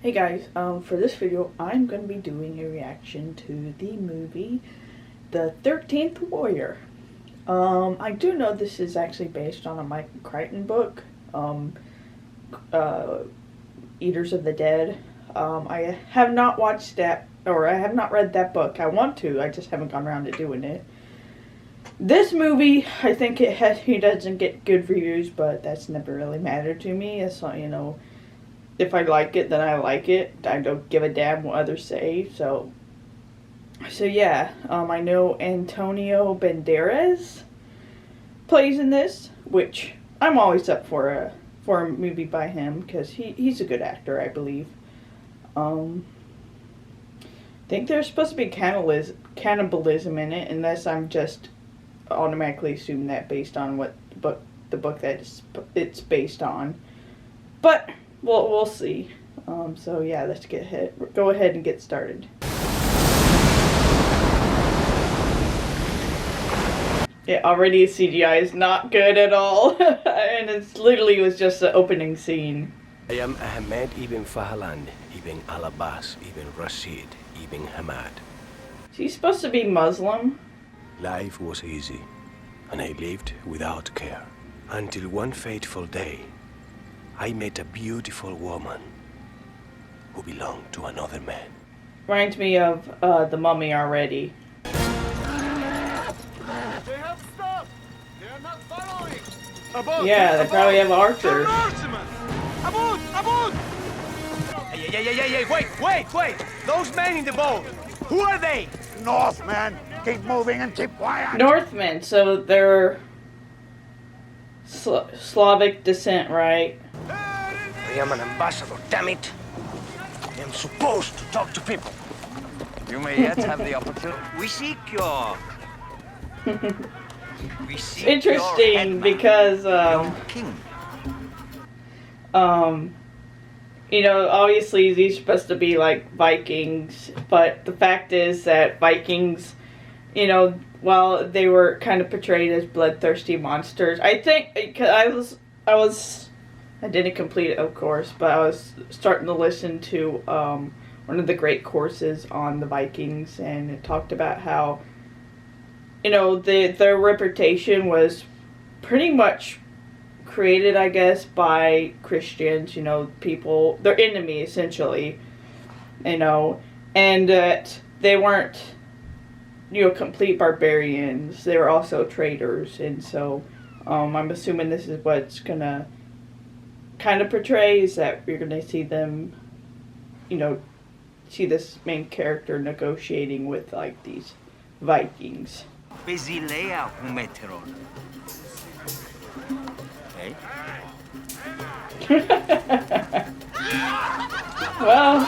Hey guys, for this video I'm going to be doing a reaction to the movie The 13th Warrior. I do know this is actually based on a Mike Crichton book, Eaters of the Dead. I have not watched that, or I have not read that book. I want to, I just haven't gone around to doing it. This movie, I think he doesn't get good reviews, but that's never really mattered to me. It's not, you know, if I like it, then I like it. I don't give a damn what others say. So yeah. I know Antonio Banderas plays in this, which I'm always up for a movie by him because he's a good actor, I believe. I think there's supposed to be cannibalism in it, unless I'm just automatically assuming that based on what the book that it's based on. But we'll see. So yeah, let's go ahead and get started. Yeah, already CGI is not good at all. And it literally was just the opening scene. I am Ahmed ibn Fahlan, ibn al-Abbas, ibn Rashid, ibn Hamad. She's supposed to be Muslim. Life was easy, and I lived without care. Until one fateful day, I met a beautiful woman who belonged to another man. Reminds me of The Mummy already. They have stopped! They are not following! Above! Yeah, they probably have archers. Above! Above! Hey, wait! Those men in the boat, who are they? Northmen! Keep moving and keep quiet! Northmen, so they're Slavic descent, right? I am an ambassador, damn it! I am supposed to talk to people. You may yet have the opportunity. We seek your... It's interesting because, king. you know, obviously these are supposed to be like Vikings, but the fact is that Vikings, you know, while they were kind of portrayed as bloodthirsty monsters, I think, because I didn't complete it, of course, but I was starting to listen to one of the great courses on the Vikings, and it talked about how, you know, their reputation was pretty much created, I guess, by Christians, you know, people, their enemy, essentially, you know, and that they weren't, you know, complete barbarians. They were also traitors, and so I'm assuming this is what's gonna kind of portray, is that you're gonna see them, you know, see this main character negotiating with like these Vikings. Well,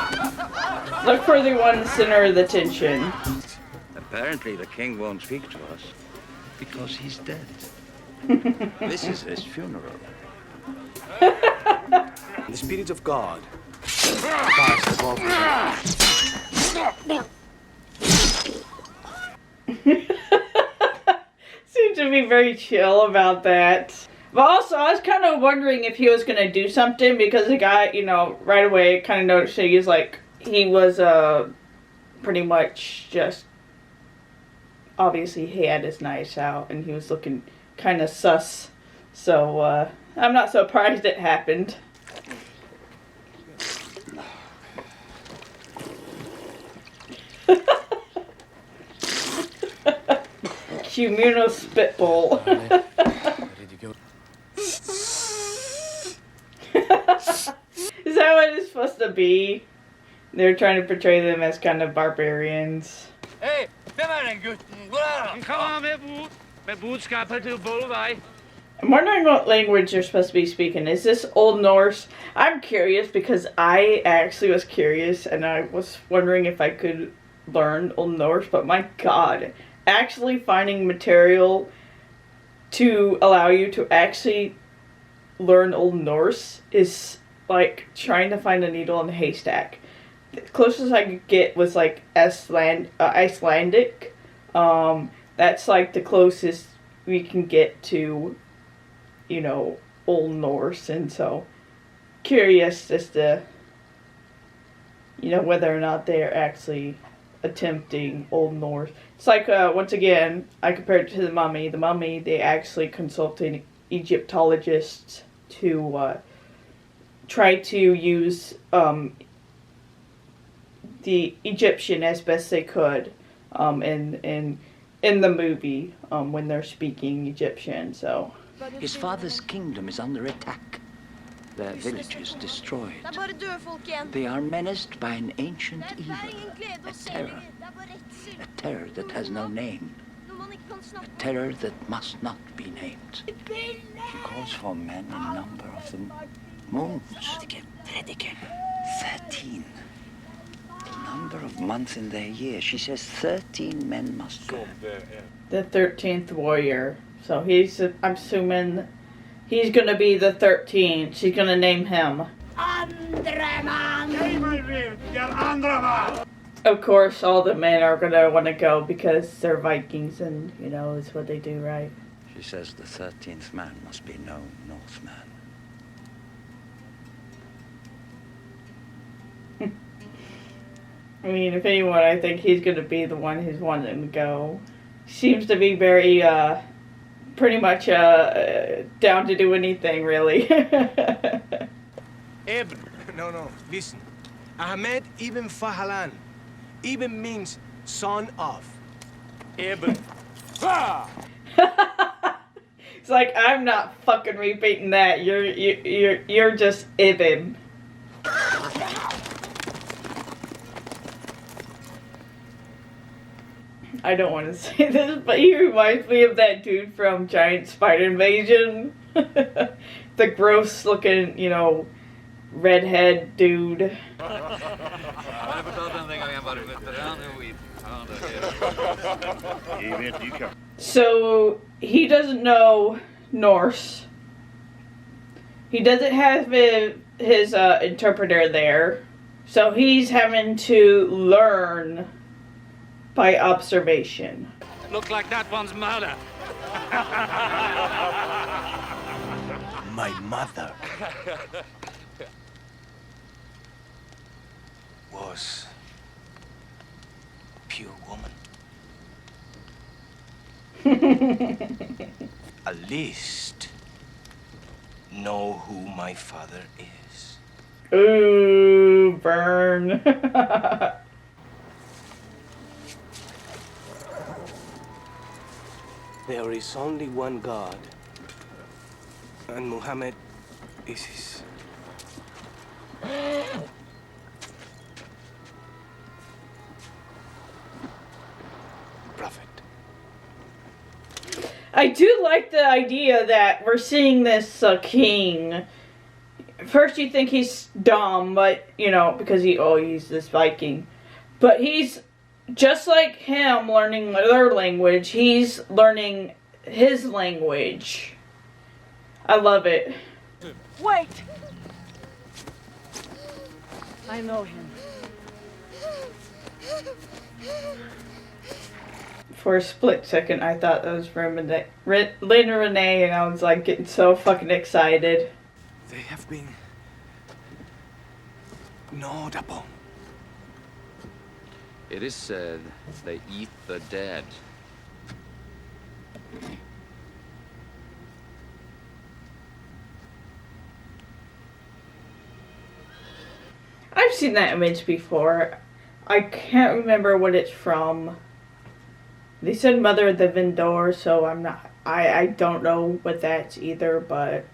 look for the one center of the tension. Apparently the king won't speak to us because he's dead. This is his funeral. The Spirit of God passed above me. Seems to be very chill about that. But also, I was kind of wondering if he was going to do something, because the guy, you know, right away kind of noticed that he was pretty much just, obviously he had his knives out and he was looking kind of sus. So, I'm not surprised it happened. Communal spitball. Is that what it's supposed to be? They're trying to portray them as kind of barbarians. Hey! Come on, I'm wondering what language they're supposed to be speaking. Is this Old Norse? I'm curious because I actually was curious and I was wondering if I could learn Old Norse, but my god, actually finding material to allow you to actually learn Old Norse is like trying to find a needle in a haystack. The closest I could get was like Icelandic. That's like the closest we can get to, you know, Old Norse, and so curious as to you know, whether or not they're actually attempting Old Norse. It's like, once again, I compared it to the Mummy. The Mummy, they actually consulted Egyptologists to try to use the Egyptian as best they could in the movie when they're speaking Egyptian. So His father's kingdom is under attack. Their villages destroyed. They are menaced by an ancient evil, a terror that has no name, a terror that must not be named. She calls for men in number of the moons. 13. The number of months in their year. She says 13 men must go. the 13th warrior. So he's, I'm assuming, he's gonna be the 13th. She's gonna name him. Of course, all the men are gonna want to go because they're Vikings, and you know it's what they do, right? She says the 13th man must be no Northman. I mean, if anyone, I think he's gonna be the one who's wanting to go. Seems to be very, pretty much down to do anything, really. Ibn. No, listen. Ahmed Ibn Fahlan. Ibn means son of. Ibn. It's like, I'm not fucking repeating that. You're just Ibn. I don't want to say this, but he reminds me of that dude from Giant Spider Invasion. The gross looking, you know, redhead dude. So he doesn't know Norse. He doesn't have his interpreter there. So he's having to learn by observation. Look like that one's murder. My mother was pure woman. At least know who my father is. Ooh, burn. There is only one God, and Muhammad is his. Prophet. I do like the idea that we're seeing this king. First you think he's dumb, but, you know, because he's this Viking. But he's just like him learning their language, he's learning his language. I love it. Wait! I know him. For a split second, I thought that was Lynn Renee, and I was like getting so fucking excited. They have been gnawed upon. It is said they eat the dead. I've seen that image before. I can't remember what it's from. They said Mother of the Vendor, so I don't know what that's either, but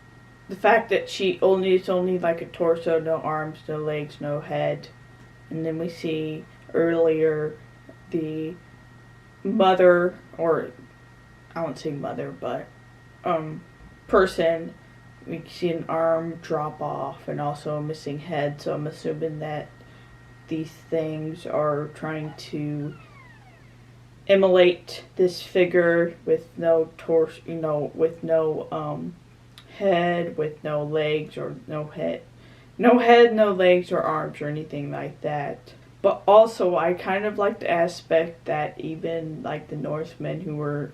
the fact that it's only like a torso, no arms, no legs, no head. And then we see earlier the mother, or I won't say mother, but person, we see an arm drop off and also a missing head, so I'm assuming that these things are trying to immolate this figure with no torso, you know, with no head, with no legs, or no head, no legs or arms or anything like that. But also, I kind of like the aspect that even like the Norsemen, who were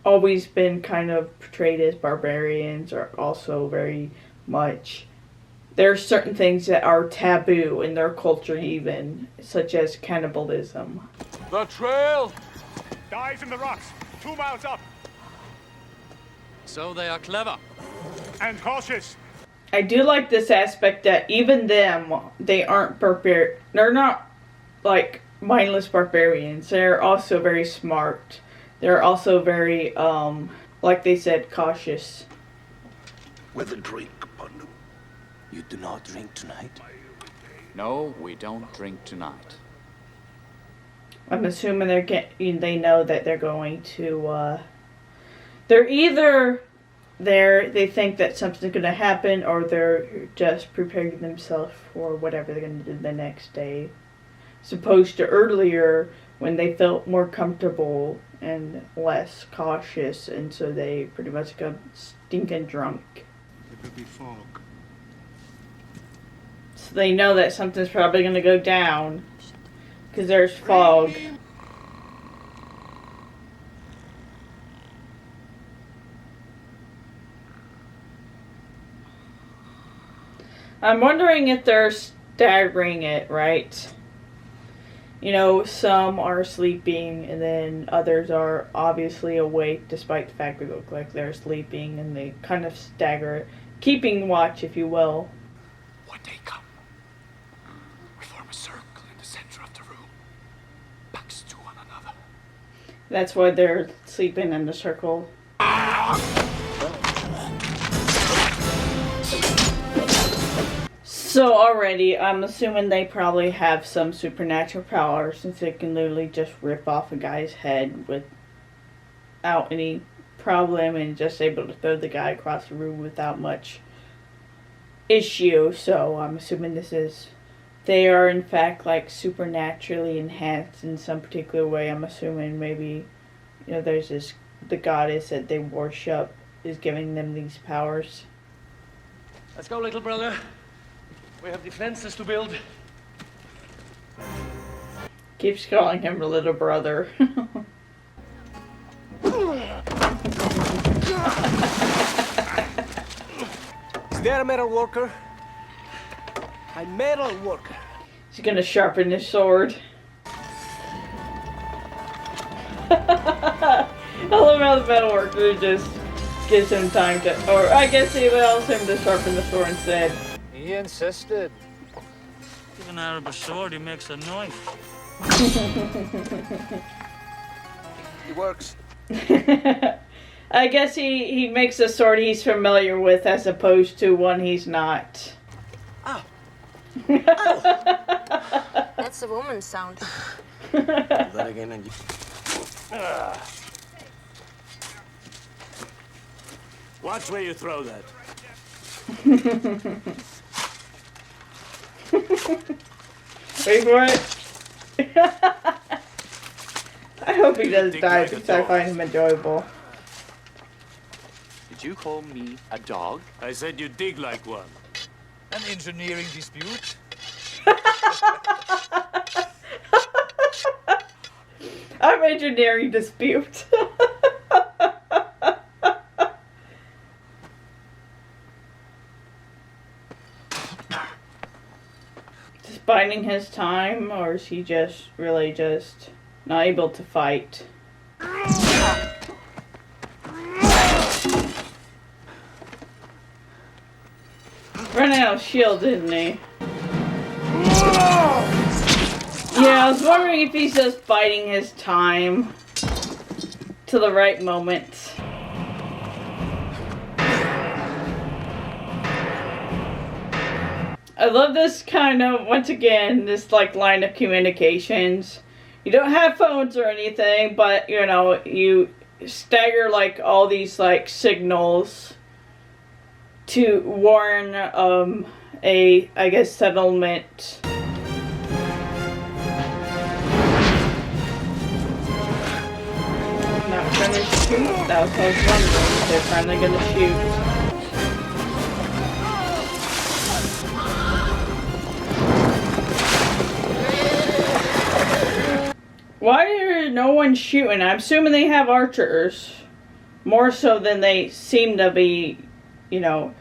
always been kind of portrayed as barbarians, are also very much there are certain things that are taboo in their culture even, such as cannibalism. The trail! Dives in the rocks, 2 miles up. So they are clever. And cautious. I do like this aspect that even them, they aren't they're not like mindless barbarians. They're also very smart. They're also very, like they said, cautious. With a drink, Pandu. You do not drink tonight? No, we don't drink tonight. I'm assuming they know that they're going to, they're either they think that something's going to happen, or they're just preparing themselves for whatever they're going to do the next day. As opposed to earlier, when they felt more comfortable and less cautious, and so they pretty much got stinking drunk. It will be fog. So they know that something's probably going to go down, because there's fog. I'm wondering if they're staggering it, right? You know, some are sleeping and then others are obviously awake despite the fact they look like they're sleeping, and they kind of stagger it. Keeping watch, if you will. When they come, we form a circle in the center of the room, backs to one another. That's why they're sleeping in the circle. So already, I'm assuming they probably have some supernatural power, since they can literally just rip off a guy's head without any problem, and just able to throw the guy across the room without much issue. So I'm assuming they are in fact like supernaturally enhanced in some particular way. I'm assuming maybe, you know, there's the goddess that they worship is giving them these powers. Let's go, little brother. We have defenses to build. Keeps calling him little brother. Is there a metal worker? A metal worker. He's gonna sharpen his sword. I love how the metal worker just gives him time to, or I guess he allows him to sharpen the sword instead. He insisted. Even out of a sword, he makes a knife. It works. I guess he makes a sword he's familiar with as opposed to one he's not. Ow. That's the woman's sound. Do that again and you... Watch where you throw that. Wait for it. I hope he does die because I find him enjoyable. Did you call me a dog? I said you dig like one. An engineering dispute? I'm engineering dispute. Just biding his time, or is he just really just not able to fight? Ran out of shield, didn't he? Yeah, I was wondering if he's just biding his time to the right moment. I love this kind of, once again, this like line of communications. You don't have phones or anything, but you know, you stagger like all these like signals to warn a, I guess, settlement. Not gonna shoot. That was what I was wondering. They're finally gonna shoot. Why are no one shooting? I'm assuming they have archers. More so than they seem to be, you know.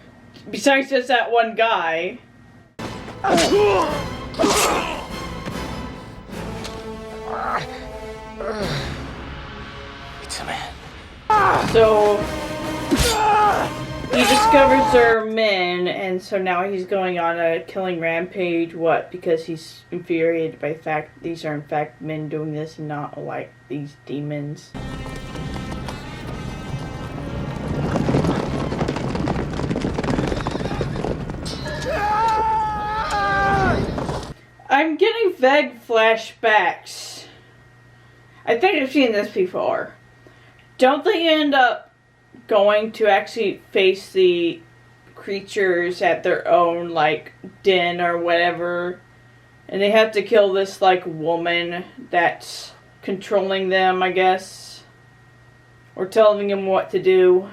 Besides just that one guy. It's a man. So he discovers they're men, and so now he's going on a killing rampage. What? Because he's infuriated by the fact these are in fact men doing this and not like these demons. I'm getting vague flashbacks. I think I've seen this before. Don't they end up going to actually face the creatures at their own, like, den or whatever? And they have to kill this, like, woman that's controlling them, I guess. Or telling them what to do.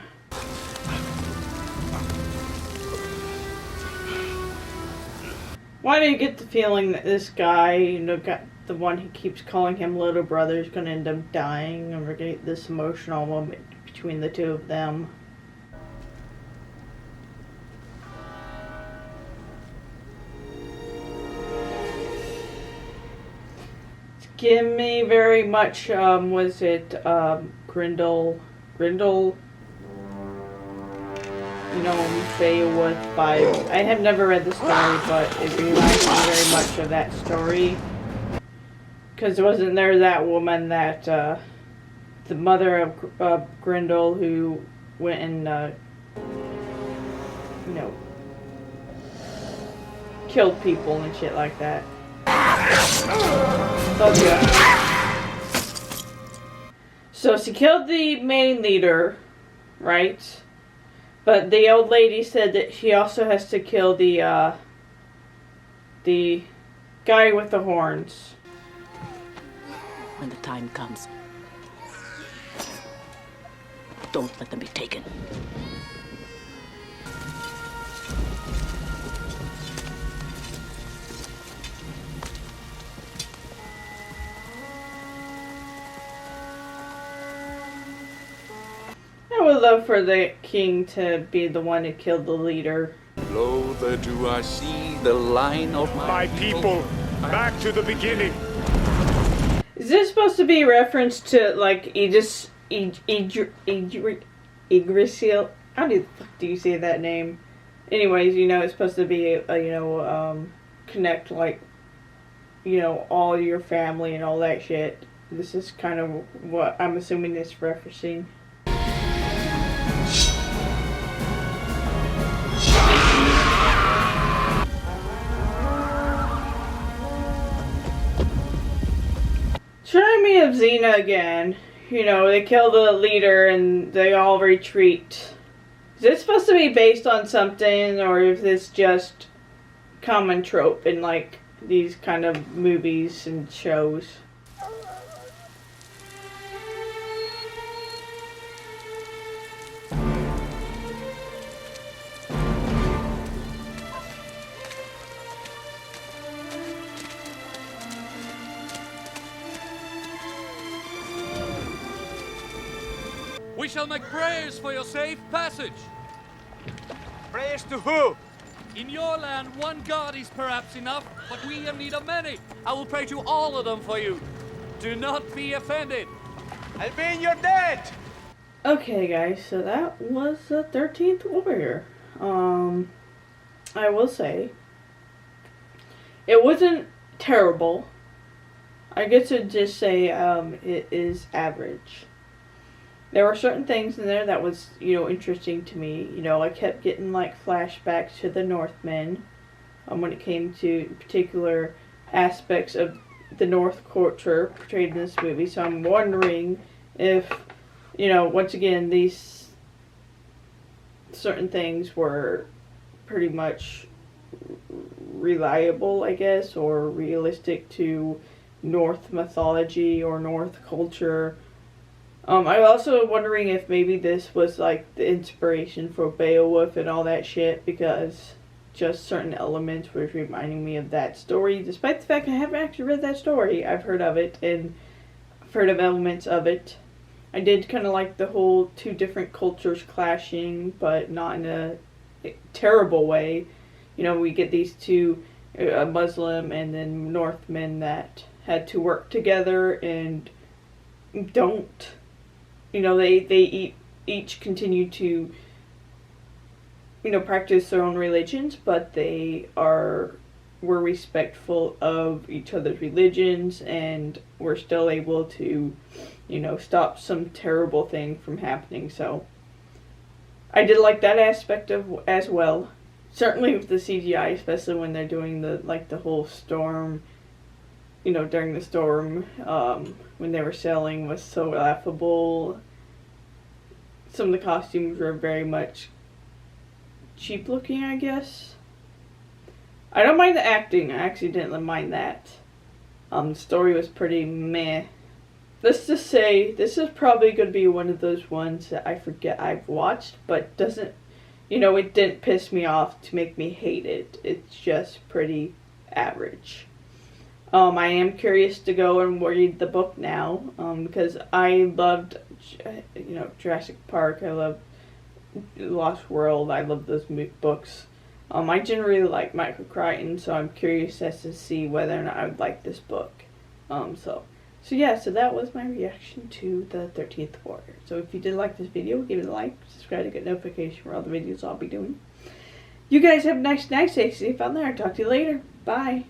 Why do you get the feeling that this guy, you know, got the one who keeps calling him little brother is going to end up dying, and we're going to get this emotional moment between the two of them? Give me very much, was it, Grindel, you know, Beowulf vibes. I have never read the story, but it reminds me very much of that story. Because wasn't there that woman that, the mother of Grindel, who went and, you know, killed people and shit like that. So she killed the main leader, right? But the old lady said that she also has to kill the guy with the horns. When the time comes, don't let them be taken. I would love for the king to be the one who killed the leader. Lo, there do I see the line of my people. Back to the beginning. Is this supposed to be a reference to, like, Yggdrasil? How the fuck do you say that name? Anyways, you know, it's supposed to be, you know, connect, like, you know, all your family and all that shit. This is kind of what I'm assuming it's referencing. Remind me of Xena again. You know, they kill the leader and they all retreat. Is it supposed to be based on something, or is this just common trope in, like, these kind of movies and shows? We shall make prayers for your safe passage. Prayers to who? In your land, one god is perhaps enough, but we have need of many. I will pray to all of them for you. Do not be offended. I'll be in your debt. Okay, guys, so that was the 13th Warrior. I will say, it wasn't terrible. I guess I'd just say it is average. There were certain things in there that was, you know, interesting to me. You know, I kept getting, like, flashbacks to the Northmen when it came to particular aspects of the North culture portrayed in this movie. So I'm wondering if, you know, once again, these certain things were pretty much reliable, I guess, or realistic to North mythology or North culture. I'm also wondering if maybe this was, like, the inspiration for Beowulf and all that shit, because just certain elements was reminding me of that story, despite the fact I haven't actually read that story. I've heard of it, and I've heard of elements of it. I did kind of like the whole two different cultures clashing, but not in a terrible way. You know, we get these two a Muslim and then Northmen that had to work together and don't, you know, they each continue to, you know, practice their own religions, but they were respectful of each other's religions and were still able to, you know, stop some terrible thing from happening. So I did like that aspect of as well. Certainly with the CGI, especially when they're doing the whole storm, you know, during the storm, when they were sailing was so laughable. Some of the costumes were very much cheap looking, I guess. I don't mind the acting. I actually didn't mind that. The story was pretty meh. Let's just say this is probably going to be one of those ones that I forget I've watched, but doesn't, you know, it didn't piss me off to make me hate it. It's just pretty average. I am curious to go and read the book now, because I loved, you know, Jurassic Park. I love Lost World. I love those books. I generally like Michael Crichton, so I'm curious as to see whether or not I would like this book. So yeah, so that was my reaction to the 13th Warrior. So if you did like this video, give it a like, subscribe to get notification for all the videos I'll be doing. You guys have a nice night. Stay safe out there. Talk to you later. Bye.